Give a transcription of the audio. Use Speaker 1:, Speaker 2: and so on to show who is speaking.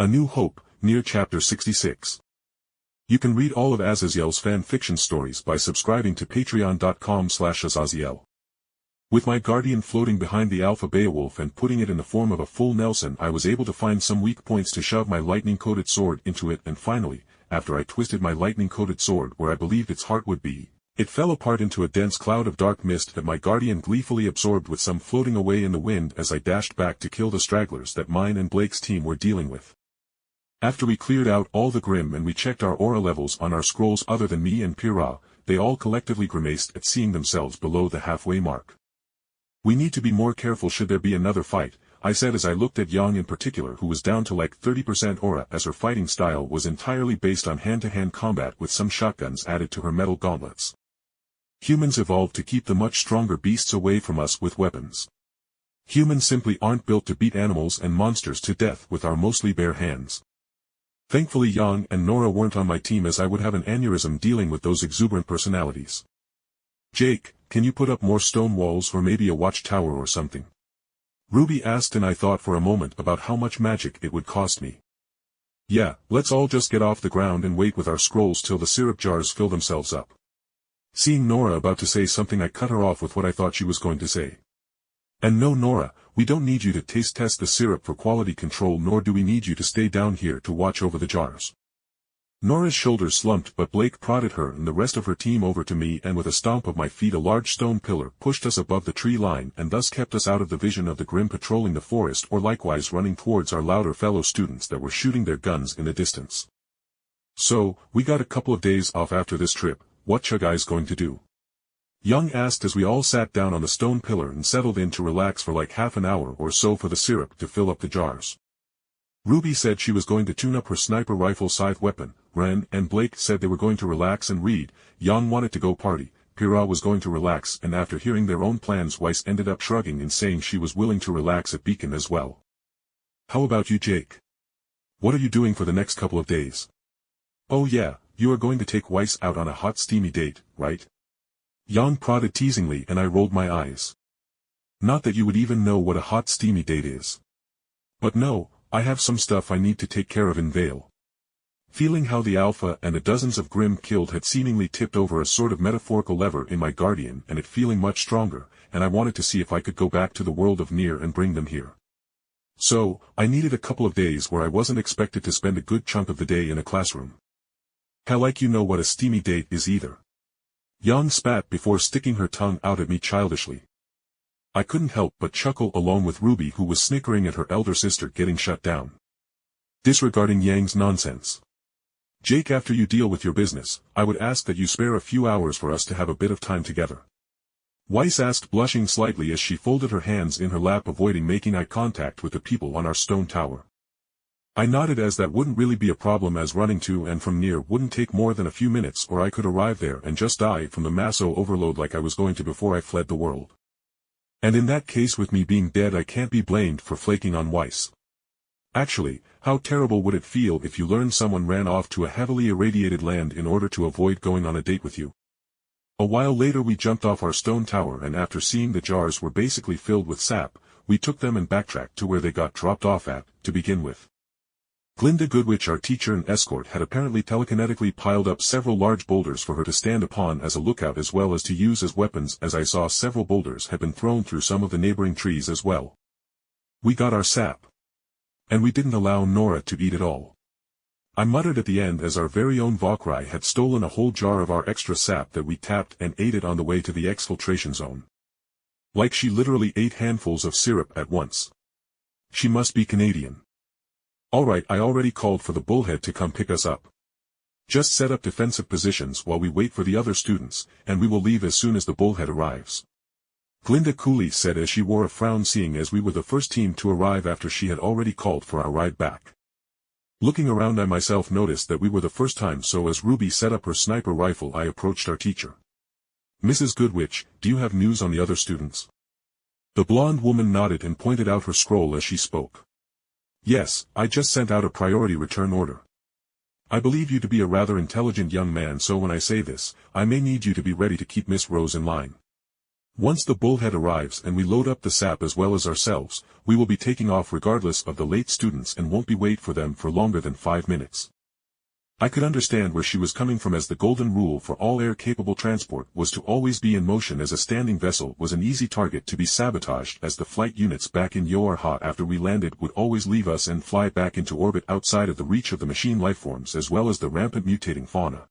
Speaker 1: A New Hope, Nier Chapter 66. You can read all of Azazyel's fan fiction stories by subscribing to patreon.com/Azazyel. With my guardian floating behind the Alpha Beowulf and putting it in the form of a full Nelson, I was able to find some weak points to shove my lightning-coated sword into it, and finally, after I twisted my lightning-coated sword where I believed its heart would be, it fell apart into a dense cloud of dark mist that my guardian gleefully absorbed, with some floating away in the wind as I dashed back to kill the stragglers that mine and Blake's team were dealing with. After we cleared out all the Grim and we checked our aura levels on our scrolls, other than me and Pyrrha, they all collectively grimaced at seeing themselves below the halfway mark. "We need to be more careful should there be another fight," I said as I looked at Yang in particular, who was down to like 30% aura, as her fighting style was entirely based on hand-to-hand combat with some shotguns added to her metal gauntlets. Humans evolved to keep the much stronger beasts away from us with weapons. Humans simply aren't built to beat animals and monsters to death with our mostly bare hands. Thankfully Yang and Nora weren't on my team, as I would have an aneurysm dealing with those exuberant personalities. "Jake, can you put up more stone walls or maybe a watchtower or something?" Ruby asked, and I thought for a moment about how much magic it would cost me. "Yeah, let's all just get off the ground and wait with our scrolls till the syrup jars fill themselves up." Seeing Nora about to say something, I cut her off with what I thought she was going to say. "And no, Nora, we don't need you to taste test the syrup for quality control, nor do we need you to stay down here to watch over the jars." Nora's shoulders slumped, but Blake prodded her and the rest of her team over to me, and with a stomp of my feet a large stone pillar pushed us above the tree line and thus kept us out of the vision of the Grim patrolling the forest, or likewise running towards our louder fellow students that were shooting their guns in the distance. "So, we got a couple of days off after this trip. What you guys going to do?" Young asked as we all sat down on the stone pillar and settled in to relax for like half an hour or so for the syrup to fill up the jars. Ruby said she was going to tune up her sniper rifle scythe weapon, Ren and Blake said they were going to relax and read, Young wanted to go party, Pyrrha was going to relax, and after hearing their own plans Weiss ended up shrugging and saying she was willing to relax at Beacon as well. "How about you, Jake? What are you doing for the next couple of days?" "Oh yeah, you are going to take Weiss out on a hot steamy date, right?" Yang prodded teasingly, and I rolled my eyes. "Not that you would even know what a hot steamy date is. But no, I have some stuff I need to take care of in Vale." Feeling how the Alpha and the dozens of Grim killed had seemingly tipped over a sort of metaphorical lever in my guardian, and it feeling much stronger, and I wanted to see if I could go back to the world of Nier and bring them here. So, I needed a couple of days where I wasn't expected to spend a good chunk of the day in a classroom. "Hell, like you know what a steamy date is either." Yang spat before sticking her tongue out at me childishly. I couldn't help but chuckle along with Ruby, who was snickering at her elder sister getting shut down. Disregarding Yang's nonsense. "Jake, after you deal with your business, I would ask that you spare a few hours for us to have a bit of time together," Weiss asked, blushing slightly as she folded her hands in her lap, avoiding making eye contact with the people on our stone tower. I nodded, as that wouldn't really be a problem, as running to and from Nier wouldn't take more than a few minutes, or I could arrive there and just die from the masso overload like I was going to before I fled the world. And in that case, with me being dead, I can't be blamed for flaking on Weiss. Actually, how terrible would it feel if you learned someone ran off to a heavily irradiated land in order to avoid going on a date with you? A while later we jumped off our stone tower, and after seeing the jars were basically filled with sap, we took them and backtracked to where they got dropped off at, to begin with. Glinda Goodwitch, our teacher and escort, had apparently telekinetically piled up several large boulders for her to stand upon as a lookout, as well as to use as weapons, as I saw several boulders had been thrown through some of the neighboring trees as well. We got our sap. And we didn't allow Nora to eat it all. I muttered at the end, as our very own Valkyrie had stolen a whole jar of our extra sap that we tapped and ate it on the way to the exfiltration zone. Like she literally ate handfuls of syrup at once. She must be Canadian. "Alright, I already called for the bullhead to come pick us up. Just set up defensive positions while we wait for the other students, and we will leave as soon as the bullhead arrives," Glinda coolly said as she wore a frown, seeing as we were the first team to arrive after she had already called for our ride back. Looking around, I myself noticed that we were the first time, so as Ruby set up her sniper rifle I approached our teacher. "Mrs. Goodwitch, do you have news on the other students?" The blonde woman nodded and pointed out her scroll as she spoke. "Yes, I just sent out a priority return order. I believe you to be a rather intelligent young man, so when I say this, I may need you to be ready to keep Miss Rose in line." Once the bullhead arrives and we load up the sap as well as ourselves, we will be taking off regardless of the late students and won't be wait for them for longer than 5 minutes. I could understand where she was coming from, as the golden rule for all air-capable transport was to always be in motion, as a standing vessel was an easy target to be sabotaged, as the flight units back in Yoarha after we landed would always leave us and fly back into orbit outside of the reach of the machine lifeforms as well as the rampant mutating fauna.